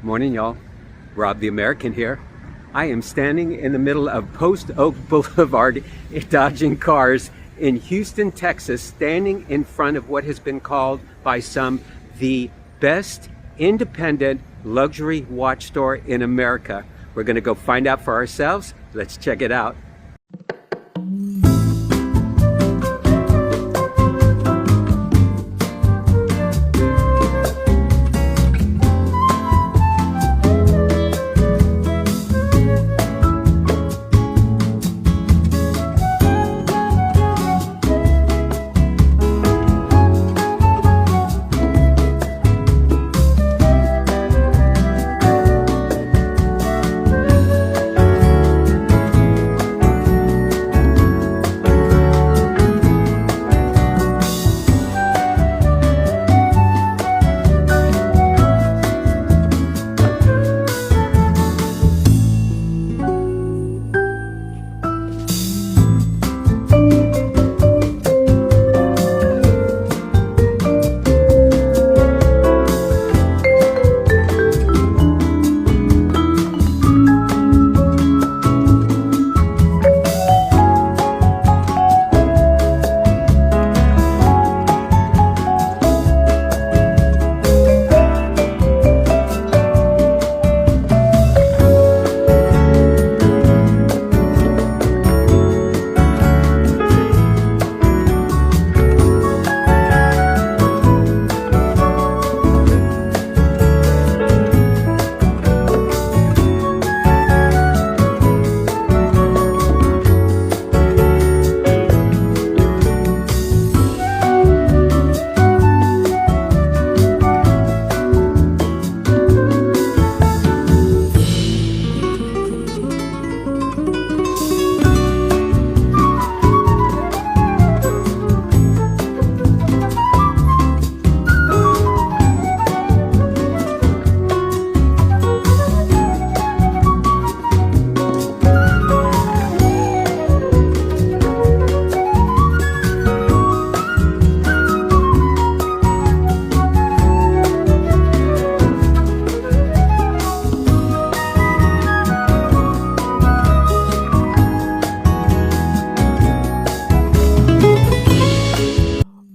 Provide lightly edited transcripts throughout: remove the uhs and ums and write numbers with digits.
Morning, y'all. Rob the American here. I am standing in the middle of Post Oak Blvd, dodging cars in Houston, Texas, standing in front of what has been called by some the best independent luxury watch store in America. We're going to go find out for ourselves. Let's check it out.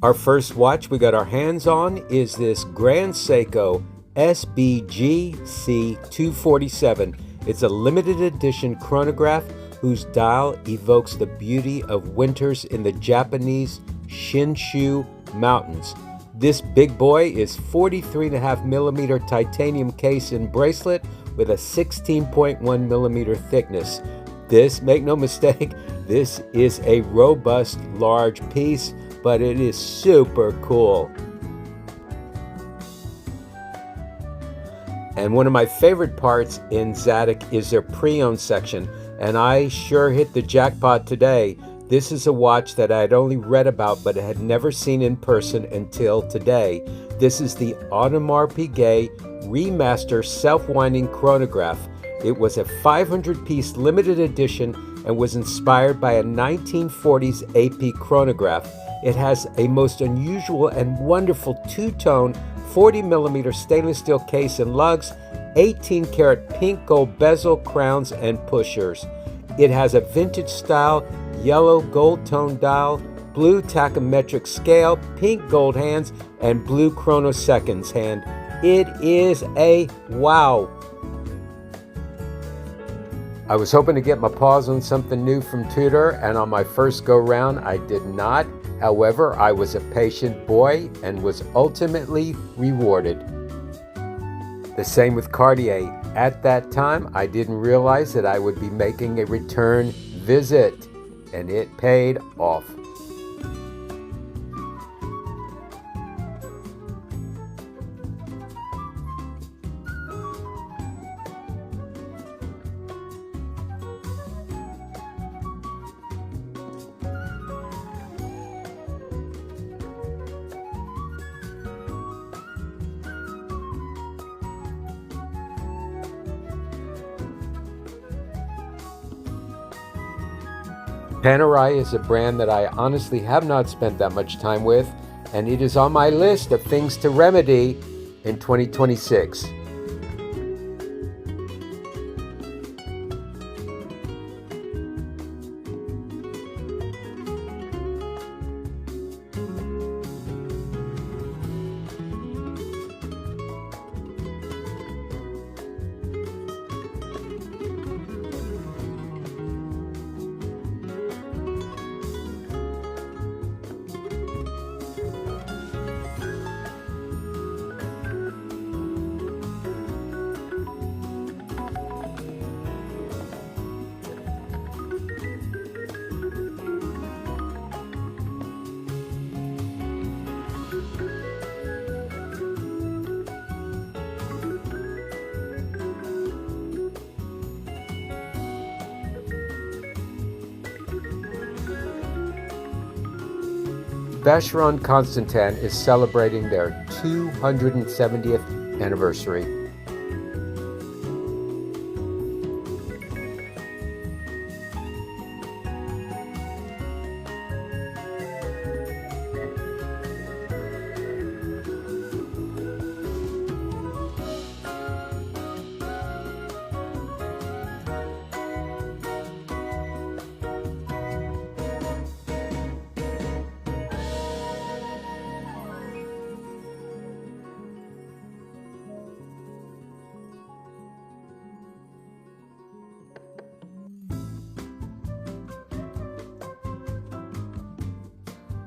Our first watch we got our hands on is this Grand Seiko SBG-C 247. It's a limited edition chronograph whose dial evokes the beauty of winters in the Japanese Shinshu Mountains. This big boy is 43.5 millimeter titanium case and bracelet with a 16.1 millimeter thickness. This, make no mistake, this is a robust large piece, but it is super cool. And one of my favorite parts in Zadok is their pre-owned section, and I sure hit the jackpot today. This is a watch that I had only read about but had never seen in person until today. This is the Audemars Piguet Remaster Self-winding Chronograph. It was a 500-piece limited edition and was inspired by a 1940s AP chronograph. It has a most unusual and wonderful two-tone 40 millimeter stainless steel case and lugs, 18 karat pink gold bezel, crowns, and pushers. It has a vintage style yellow gold tone dial, blue tachometric scale, pink gold hands, and blue chronoseconds hand. It is a wow. I was hoping to get my paws on something new from Tudor, and on my first go round I did not. However, I was a patient boy and was ultimately rewarded. The same with Cartier. At that time, I didn't realize that I would be making a return visit, and it paid off. Panerai is a brand that I honestly have not spent that much time with, and it is on my list of things to remedy in 2026. Vacheron Constantin is celebrating their 270th anniversary.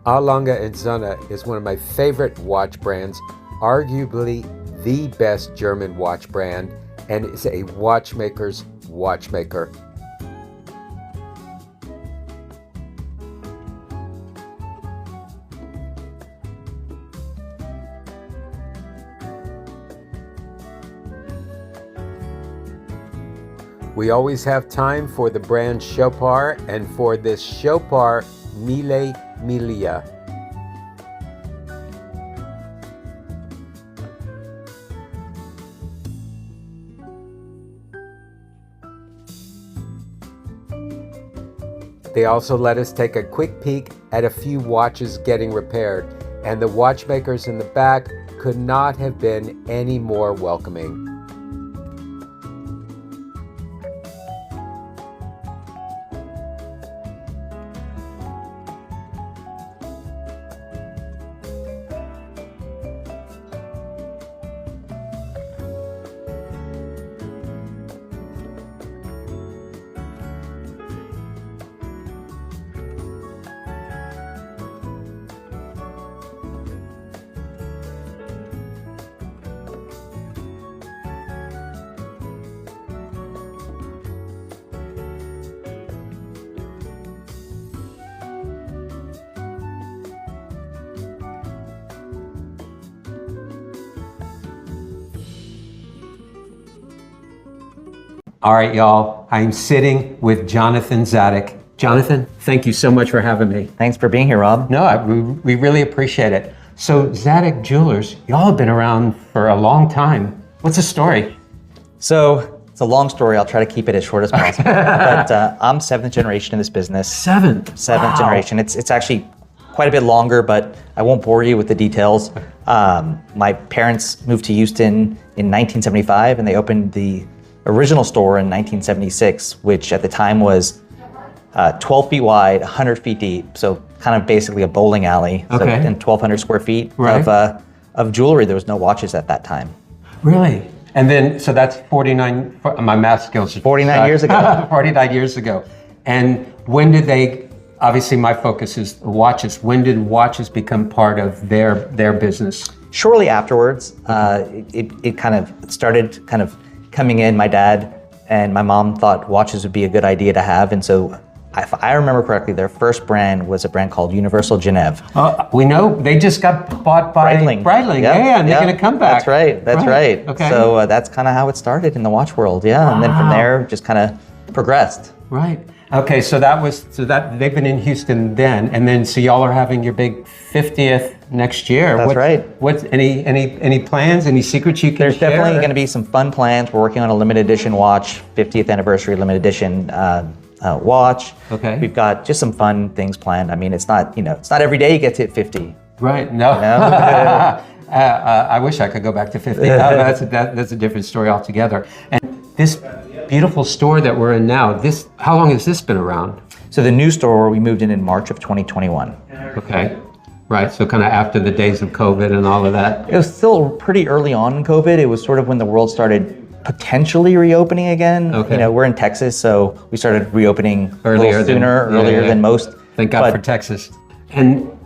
Lange Sohne is one of my favorite watch brands, arguably the best German watch brand, and is a watchmaker's watchmaker. We always have time for the brand Chopard and for this Chopard Mille Miglia. They also let us take a quick peek at a few watches getting repaired, and the watchmakers in the back could not have been any more welcoming. All right, y'all, I'm sitting with Jonathan Zadok. Jonathan, thank you so much for having me. Thanks for being here, Rob. No, we really appreciate it. So Zadok Jewelers, y'all have been around for a long time. What's the story? So it's a long story. I'll try to keep it as short as possible. But I'm seventh generation in this business. Seventh Wow. Generation. It's actually quite a bit longer, but I won't bore you with the details. My parents moved to Houston in 1975, and they opened the original store in 1976, which at the time was 12 feet wide, 100 feet deep. So kind of basically a bowling alley. Okay. So, and 1,200 square feet right. of jewelry. There was no watches at that time. Really? And then, so that's 49, my math skills are 49 years ago. 49 years ago. And when did they, obviously my focus is watches, when did watches become part of their business? Shortly afterwards, it kind of started kind of coming in. My dad and my mom thought watches would be a good idea to have. And so if I remember correctly, their first brand was a brand called Universal Genève. We know they just got bought by Breitling. Yeah, and they're going to come back. That's right. Okay. So that's kind of how it started in the watch world. Yeah. Wow. And then from there, just kind of progressed. Right. Okay, so that they've been in Houston then, and then so y'all are having your big 50th next year. That's right. What's any plans? Any secrets you can There's share? definitely going to be some fun plans. We're working on a limited edition watch, 50th anniversary limited edition watch. Okay. We've got just some fun things planned. I mean, it's not every day you get to hit 50. Right. No. You know? I wish I could go back to 50. That's a different story altogether. And this beautiful store that we're in now, how long has this been around? So the new store, we moved in March of 2021. Okay. Right, so kind of after the days of COVID and all of that. It was still pretty early on in COVID. It was sort of when the world started potentially reopening again. Okay. You know, we're in Texas, so we started reopening earlier than most. Thank God for Texas. And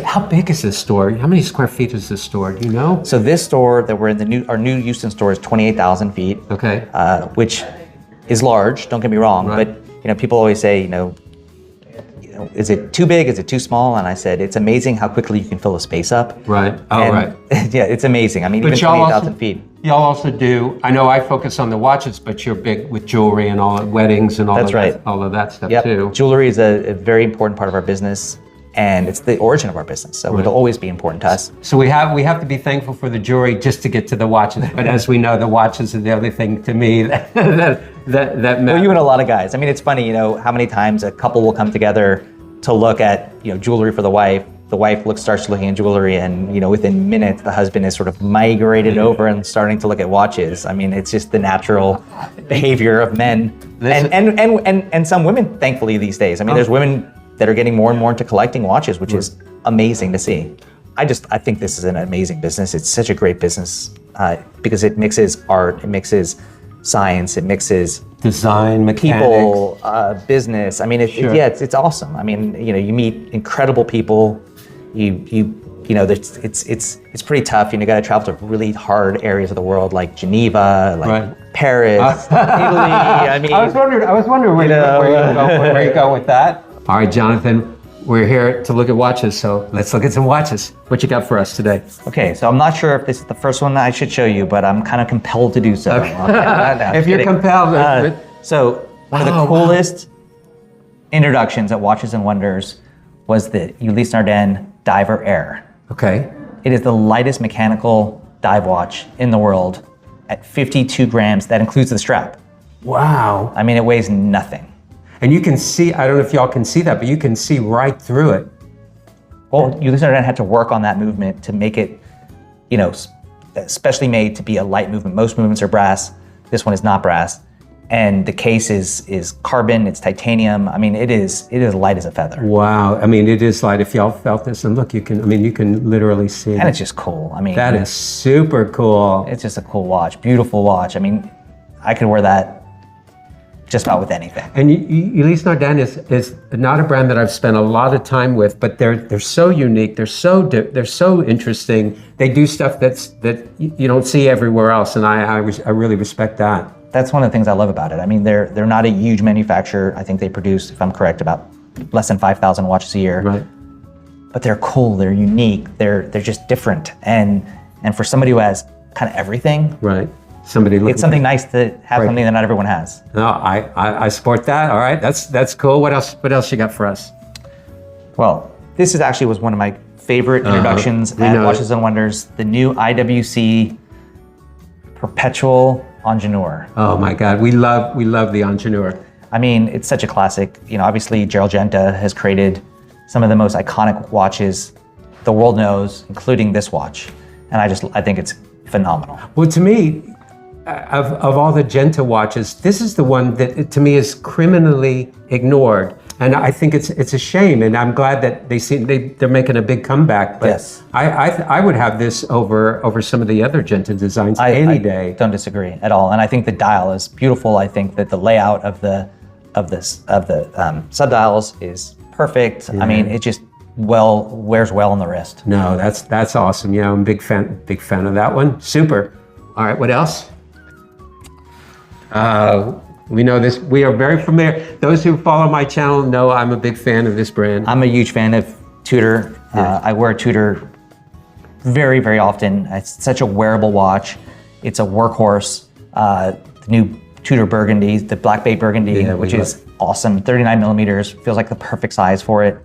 how big is this store? How many square feet is this store? Do you know? So this store that we're in, our new Houston store is 28,000 feet. Okay. Which is large, don't get me wrong, right. But people always say, is it too big? Is it too small? And I said, it's amazing how quickly you can fill a space up. Right. Oh, right. Yeah, it's amazing. I mean, but even 28,000 feet. Y'all also do, I know I focus on the watches, but you're big with jewelry and all weddings and all That's of right. that, all of that stuff Yep. too. Jewelry is a very important part of our business. and it's the origin of our business. So it'll always be important to us. So we have to be thankful for the jewelry just to get to the watches. But as we know, the watches are the other thing to me that Well, you and a lot of guys. I mean, it's funny, you know, how many times a couple will come together to look at, you know, jewelry for the wife. The wife starts looking at jewelry, and, you know, within minutes, the husband is sort of migrated over and starting to look at watches. I mean, it's just the natural behavior of men and some women, thankfully, these days. I mean, there's women that are getting more and more into collecting watches, which is amazing to see. I think this is an amazing business. It's such a great business because it mixes art, it mixes science, it mixes design, mechanics, people, business. I mean, it's awesome. I mean, you know, you meet incredible people. You know, it's pretty tough. You know, you got to travel to really hard areas of the world, like Geneva, like Paris, Italy. I mean, I was wondering where you go with that. All right, Jonathan, we're here to look at watches, so let's look at some watches. What you got for us today? Okay, so I'm not sure if this is the first one that I should show you, but I'm kind of compelled to do so. Okay. If you're compelled. So one of the coolest introductions at Watches and Wonders was the Ulysse Nardin Diver Air. Okay. It is the lightest mechanical dive watch in the world at 52 grams. That includes the strap. Wow. I mean, it weighs nothing. And you can see, I don't know if y'all can see that, but you can see right through it. Well, Ulysse Nardin had to work on that movement to make it, you know, especially made to be a light movement. Most movements are brass. This one is not brass. And the case is carbon, it's titanium. I mean, it is light as a feather. Wow, I mean, it is light. If y'all felt this, and look, you can literally see it. And it's just cool. I mean, that is super cool. It's just a cool watch, beautiful watch. I mean, I could wear that just about with anything. And Ulysse Nardin is not a brand that I've spent a lot of time with, but they're so unique. They're so interesting. They do stuff that you don't see everywhere else, and I really respect that. That's one of the things I love about it. I mean, they're not a huge manufacturer. I think they produce, if I'm correct, about less than 5,000 watches a year. Right. But they're cool. They're unique. They're just different. And for somebody who has kind of everything, right? It's something nice to have something that not everyone has. No, I support that. All right, that's cool. What else you got for us? Well, this was one of my favorite introductions at Watches and Wonders. The new IWC Perpetual Ingenieur. Oh my God, we love the Ingenieur. I mean, it's such a classic. You know, obviously Gerald Genta has created some of the most iconic watches the world knows, including this watch. And I think it's phenomenal. Well, to me, of all the Genta watches, this is the one that to me is criminally ignored. And I think it's a shame, and I'm glad that they're making a big comeback. But yes, I would have this over some of the other Genta designs any day. Don't disagree at all, and I think the dial is beautiful. I think that the layout of the subdials is perfect. Yeah. I mean, it just wears well on the wrist. No, that's awesome. Yeah, I'm a big fan of that one. Super. All right, what else? We know this. We are very familiar. Those who follow my channel know I'm a big fan of this brand. I'm a huge fan of Tudor. Yeah. I wear Tudor very, very often. It's such a wearable watch. It's a workhorse. The new Tudor Burgundy, the Black Bay Burgundy, which is awesome. 39 millimeters, feels like the perfect size for it.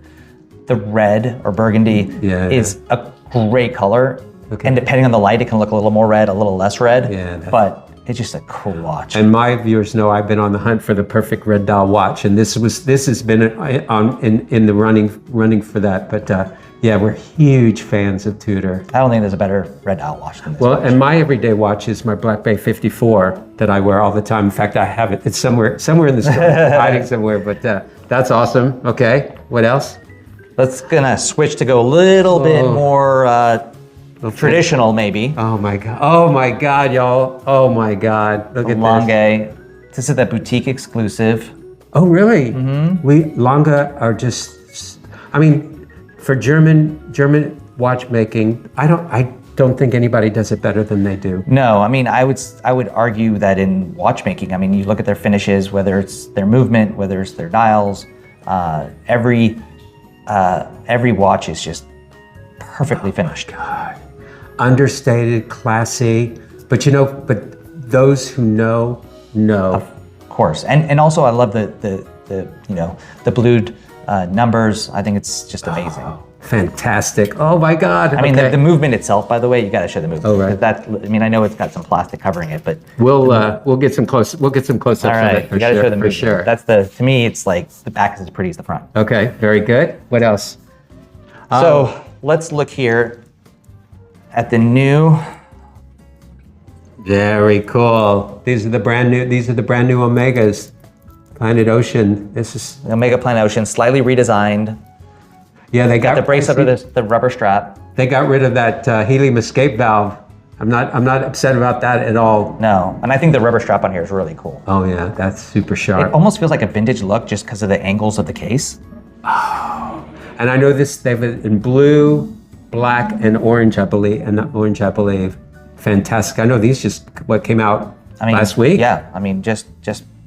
The red or burgundy is a great color. Okay. And depending on the light, it can look a little more red, a little less red. Yeah, but it's just a cool watch. And my viewers know I've been on the hunt for the perfect red dial watch, and this has been in the running for that. But yeah, we're huge fans of Tudor. I don't think there's a better red dial watch than this. Well, and my everyday watch is my Black Bay 54 that I wear all the time. In fact, I have it. It's somewhere in the store, hiding somewhere. But that's awesome. Okay, what else? Let's gonna switch to go a little bit more. Traditional, maybe. Oh my God, y'all. Oh my God, look at Lange. This is the boutique exclusive. Oh really? Mm-hmm. Lange are just, I mean, for German watchmaking, I don't think anybody does it better than they do. No, I mean, I would argue that in watchmaking, I mean, you look at their finishes, whether it's their movement, whether it's their dials, every watch is just perfectly finished. God. Understated, classy, but those who know. Of course, and also I love the Blvd numbers. I think it's just amazing. Fantastic. Oh my God. I mean, the movement itself, by the way, you got to show the movement. Oh, right. That, I mean, I know it's got some plastic covering it, but we'll get some close. We'll get some close ups all of right, it for you got to sure. show the For movement. sure. That's to me, it's like the back is as pretty as the front. Okay, very good. What else? So let's look here at the new. Very cool. These are the brand new. These are the brand new Omegas. Planet Ocean. This is. Omega Planet Ocean, slightly redesigned. Yeah, they got The bracelet with the rubber strap. They got rid of that helium escape valve. I'm not upset about that at all. No, and I think the rubber strap on here is really cool. Oh yeah, that's super It sharp. almost feels like a vintage look just because of the angles of the case. And I know this. They've in blue, black, and orange. I believe. Fantastic. I know these just came out last week. Yeah, I mean just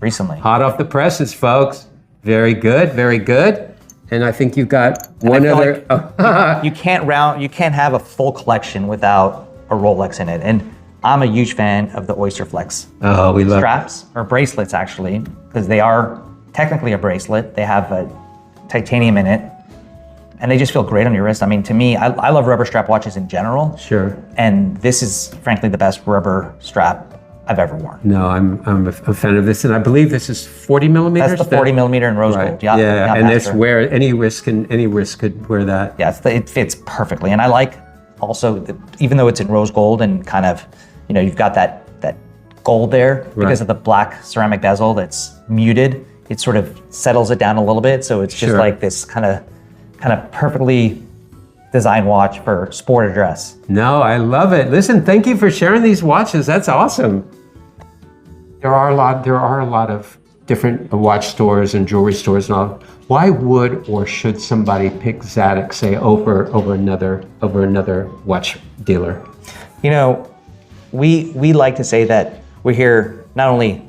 recently. Hot off the presses, folks. Very good. Very good. And I think you've got one other. You can't have a full collection without a Rolex in it. And I'm a huge fan of the Oyster Flex Oh, we love straps, or bracelets actually, because they are technically a bracelet. They have a titanium in it, and they just feel great on your wrist. I mean, to me, I love rubber strap watches in general. Sure. And this is frankly the best rubber strap I've ever worn. No, I'm a fan of this, and I believe this is 40 millimeters. That's the 40 millimeter in rose gold. Yeah, Yeah, and it's where any wrist could wear that. Yeah, it fits perfectly. And I like also, even though it's in rose gold and kind of, you've got that gold there because of the black ceramic bezel that's muted, it sort of settles it down a little bit. So it's just like this kind of perfectly designed watch for sport or dress. No, I love it. Listen, thank you for sharing these watches. That's awesome. There are a lot of different watch stores and jewelry stores and all. Why would or should somebody pick Zadok, say, over another watch dealer? We like to say that we're here not only,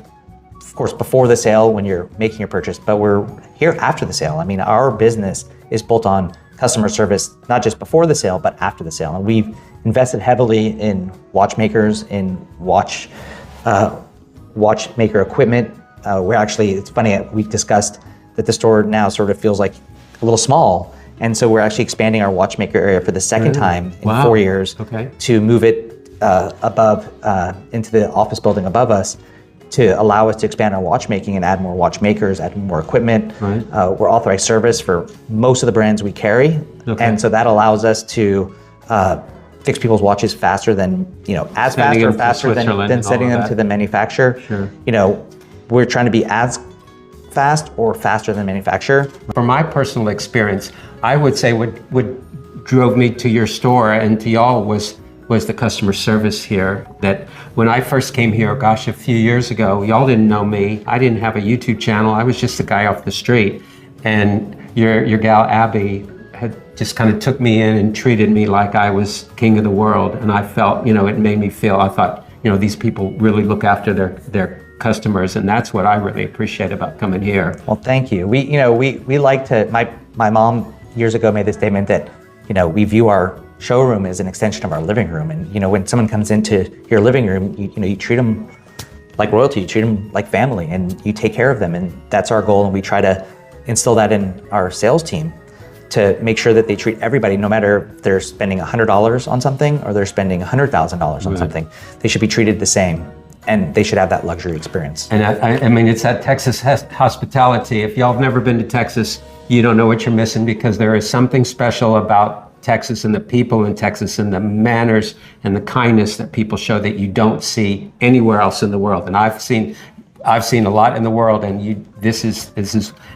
of course, before the sale when you're making your purchase, but we're here after the sale. I mean, our business is built on customer service, not just before the sale, but after the sale. And we've invested heavily in watchmakers, in watchmaker equipment. It's funny, we discussed that the store now sort of feels like a little small. And so we're actually expanding our watchmaker area for the second time in 4 years to move it above into the office building above us to allow us to expand our watchmaking and add more watchmakers, add more equipment. We're authorized service for most of the brands we carry. And so that allows us to fix people's watches faster than, faster than sending them to the manufacturer. We're trying to be as fast or faster than manufacturer. From my personal experience, I would say what drove me to your store and to y'all was the customer service here. That when I first came here, gosh, a few years ago, y'all didn't know me. I didn't have a YouTube channel. I was just a guy off the street. And your gal, Abby, had just kind of took me in and treated me like I was king of the world. And I felt, it made me feel, I thought, these people really look after their customers. And that's what I really appreciate about coming here. Well, thank you. We like to, my mom years ago made the statement that, we view our showroom as an extension of our living room. And when someone comes into your living room, you treat them like royalty, you treat them like family, and you take care of them. And that's our goal. And we try to instill that in our sales team to make sure that they treat everybody, no matter if they're spending $100 on something or they're spending $100,000 on something, they should be treated the same. And they should have that luxury experience. And I mean, it's that Texas hospitality. If y'all have never been to Texas, you don't know what you're missing, because there is something special about Texas and the people in Texas and the manners and the kindness that people show that you don't see anywhere else in the world. And I've seen a lot in the world, and this is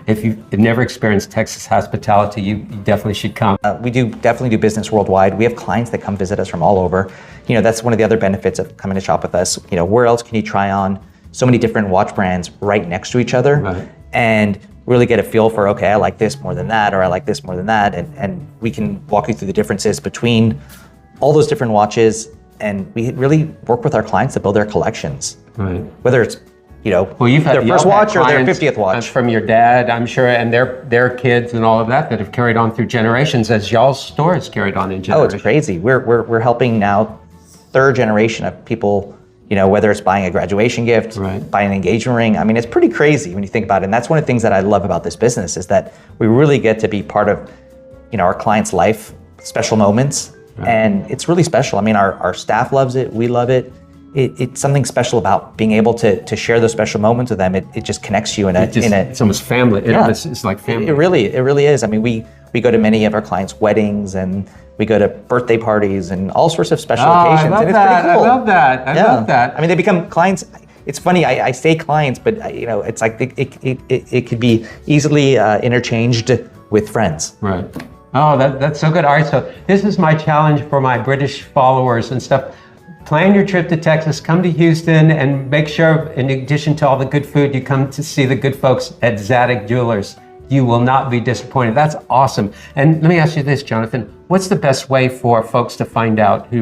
if you've never experienced Texas hospitality, you definitely should come. We definitely do business worldwide. We have clients that come visit us from all over. That's one of the other benefits of coming to shop with us. Where else can you try on so many different watch brands right next to each other and really get a feel for, okay, I like this more than that, or I like this more than that, and we can walk you through the differences between all those different watches, and we really work with our clients to build their collections. Whether it's well, you've had their first watch or their 50th watch. From your dad, I'm sure, and their kids and all of that have carried on through generations, as y'all's store has carried on in generations. Oh, it's crazy. We're helping now third generation of people, whether it's buying a graduation gift, buying an engagement ring. I mean, it's pretty crazy when you think about it. And that's one of the things that I love about this business is that we really get to be part of, our client's life, special moments. And it's really special. I mean, our staff loves it. We love it. It's something special about being able to share those special moments with them. It just connects you it's almost family. It's like family. It really is. I mean, we go to many of our clients' weddings and we go to birthday parties and all sorts of special occasions. I love and that. It's pretty cool. I love that. I mean, they become clients. It's funny. I say clients, but it's like it could be easily interchanged with friends. Right. Oh, that's so good. All right, so this is my challenge for my British followers and stuff. Plan your trip to Texas, come to Houston, and make sure, in addition to all the good food, you come to see the good folks at Zadok Jewelers. You will not be disappointed. That's awesome. And let me ask you this, Jonathan. What's the best way for folks to find out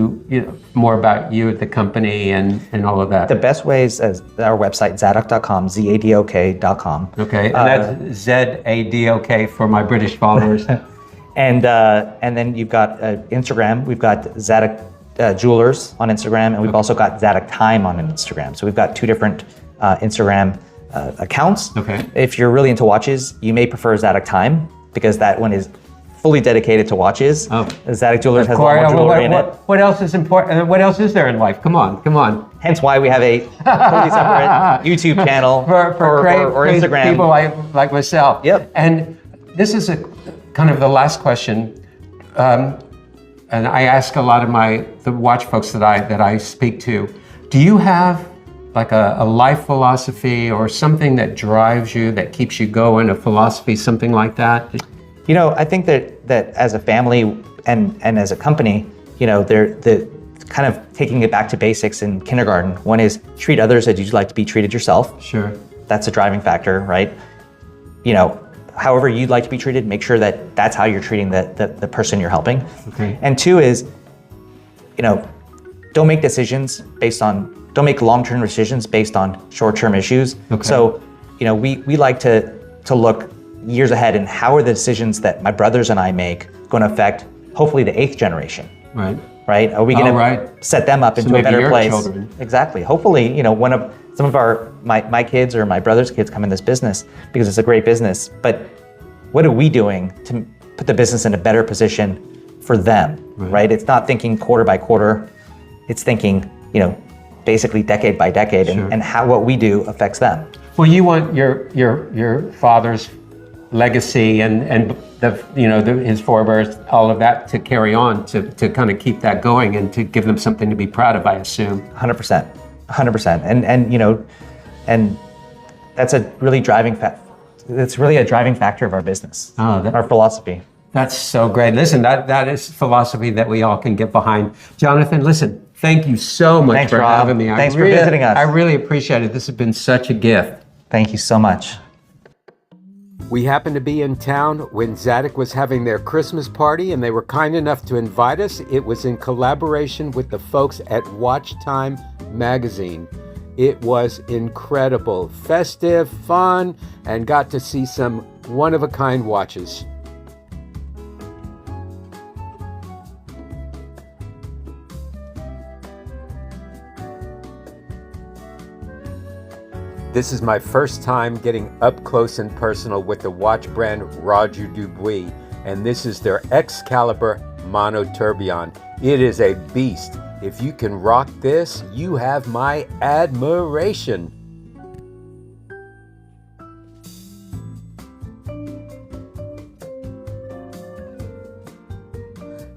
more about you, the company, and all of that? The best way is our website, zadok.com, zadok.com. Okay, and that's Z-A-D-O-K for my British followers. And then you've got Instagram. We've got Zadok Jewelers on Instagram, and we've also got Zadok Time on Instagram. So we've got two different Instagram accounts. Okay. If you're really into watches, you may prefer Zadok Time because that one is fully dedicated to watches. Oh. Zadok Jewelers has a lot more jewelry in it. What else is important? What else is there in life? Come on. Hence why we have a totally separate YouTube channel for or Instagram. People like myself. Yep. And this is a kind of the last question. And I ask a lot of the watch folks that I speak to. Do you have like a life philosophy or something that drives you, that keeps you going, a philosophy, something like that? I think that as a family and as a company, they're kind of taking it back to basics in kindergarten. One is treat others as you'd like to be treated yourself. Sure. That's a driving factor, right? However you'd like to be treated, make sure that that's how you're treating the person you're helping. Okay. And two is, don't make long-term decisions based on short-term issues. Okay. So, we like to look years ahead and how are the decisions that my brothers and I make going to affect hopefully the 8th generation. Right? Are we going to set them up into a better place? Children. Exactly. Hopefully, some of my kids or my brother's kids come in this business because it's a great business. But what are we doing to put the business in a better position for them? Right? It's not thinking quarter by quarter. It's thinking, basically decade by decade, and how what we do affects them. Well, you want your father's legacy and his forebears, all of that to carry on, to kind of keep that going and to give them something to be proud of, I assume. 100%. And that's a really driving factor of our business. Our philosophy. That's so great. Listen, that is philosophy that we all can get behind. Jonathan, listen, thank you so much for having me. Thanks for visiting us. I really appreciate it. This has been such a gift. Thank you so much. We happened to be in town when Zadok was having their Christmas party, and they were kind enough to invite us. It was in collaboration with the folks at Watch Time magazine. It was incredible, festive, fun, and got to see some one-of-a-kind watches. This is my first time getting up close and personal with the watch brand Roger Dubuis, and this is their Excalibur Mono Tourbillon. It is a beast. If you can rock this, you have my admiration.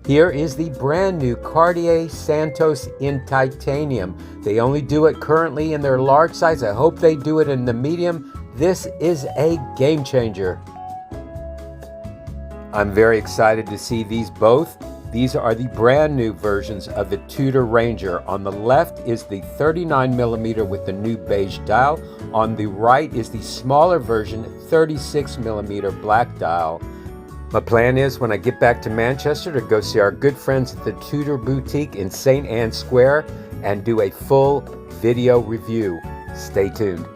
Here is the brand new Cartier Santos in titanium. They only do it currently in their large size. I hope they do it in the medium. This is a game changer. I'm very excited to see these both. These are the brand new versions of the Tudor Ranger. On the left is the 39mm with the new beige dial. On the right is the smaller version, 36mm black dial. My plan is when I get back to Manchester to go see our good friends at the Tudor Boutique in St. Anne Square and do a full video review. Stay tuned.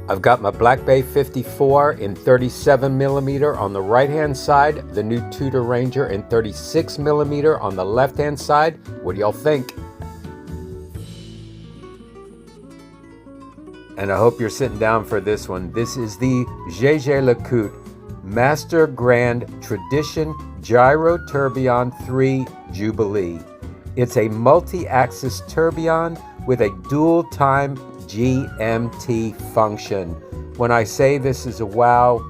I've got my Black Bay 54 in 37mm on the right hand side, the new Tudor Ranger in 36mm on the left hand side. What do y'all think? And I hope you're sitting down for this one. This is the Jaeger-LeCoultre Master Grand Tradition Gyro Tourbillon 3 Jubilee. It's a multi-axis tourbillon with a dual-time GMT function. When I say this is a wow,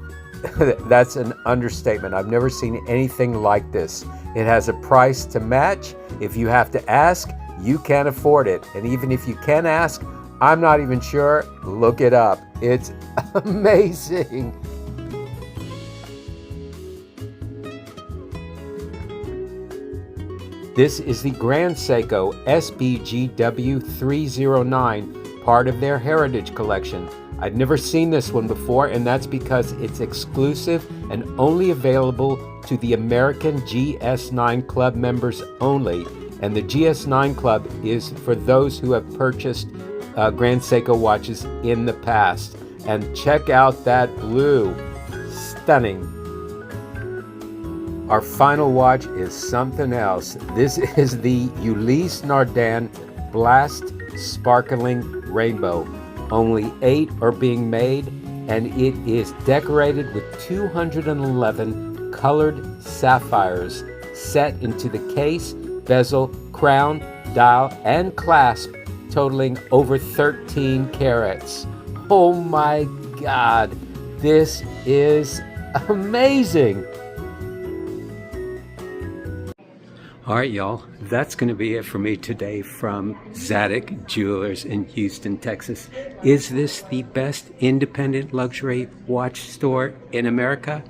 that's an understatement. I've never seen anything like this. It has a price to match. If you have to ask, you can't afford it. And even if you can ask, I'm not even sure. Look it up. It's amazing. This is the Grand Seiko SBGW 309, part of their Heritage Collection. I'd never seen this one before, and that's because it's exclusive and only available to the American GS9 Club members only. And the GS9 Club is for those who have purchased Grand Seiko watches in the past. And check out that blue. Stunning. Our final watch is something else. This is the Ulysse Nardin Blast Sparkling Rainbow. Only 8 are being made, and it is decorated with 211 colored sapphires set into the case, bezel, crown, dial, and clasp, totaling over 13 carats. Oh my God, this is amazing. All right, y'all, that's going to be it for me today from Zadok Jewelers in Houston, Texas. Is this the best independent luxury watch store in America?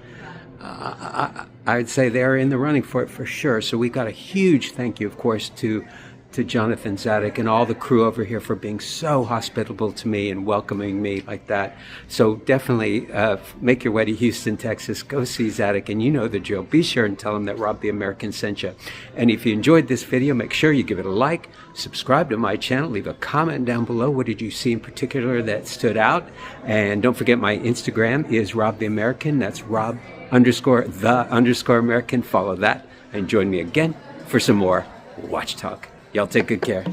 I'd say they're in the running for it for sure. So we got a huge thank you, of course, to Jonathan Zadok and all the crew over here for being so hospitable to me and welcoming me like that. So definitely make your way to Houston, Texas. Go see Zadok, and you know the drill. Be sure and tell him that Rob the American sent you. And if you enjoyed this video, make sure you give it a like, subscribe to my channel, leave a comment down below. What did you see in particular that stood out? And don't forget, my Instagram is Rob the American. That's Rob_the_American. Follow that and join me again for some more watch talk. Y'all take good care.